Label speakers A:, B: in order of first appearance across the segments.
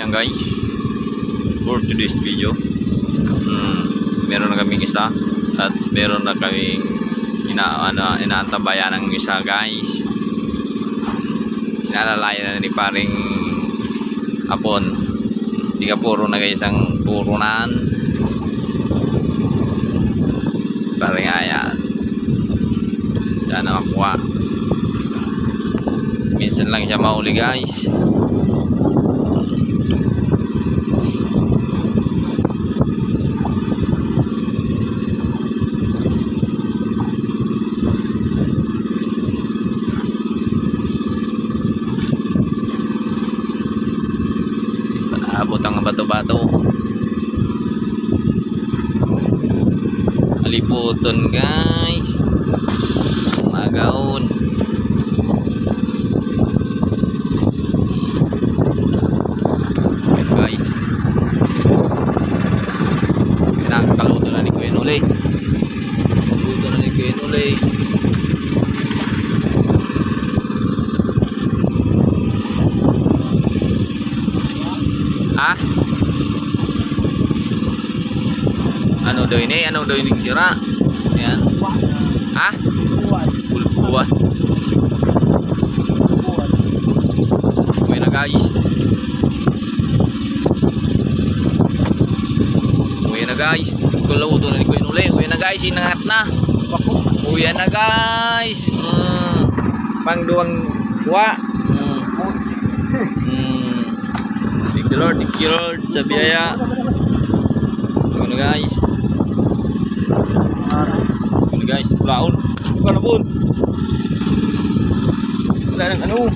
A: lang guys for today's video. Meron na kaming isa at meron na kaming inaantabayan ng isa guys. Inalalayan na ni paring Apon. Di ka puro na guys ang purunan. Paring ayan. Diyan na makuha. Minsan lang siya mahuli guys. Abot ang bato-bato. Aliputon guys. Magaon. Guys. Pinakaluto na ni Kuya Nulay. Luto na ni Kuya Nulay. Ano daw ini? Ano daw ini sira? Ayan. Ha? Buwan. Uwi na guys. Uwi na guys. Kuluto na ni Kuya Nulay. Uwi na guys. Inangat na. Uwi na guys. Pangduang kuha. Thank you Lord sa biyaya. Ano guys? Ano guys? Pulaon. Bukan na po. Wala nang ano.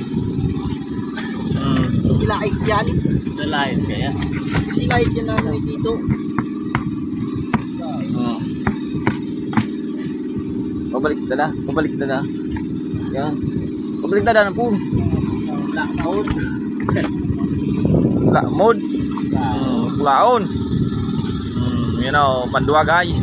B: Silait yan.
A: Silait kaya?
B: Silait yan na dito.
A: Pabalik tada. Pabalik tada. Yan. Pabalik tada na po.
B: Black mode.
A: Black mode. Pulaon. You know, pandua guys.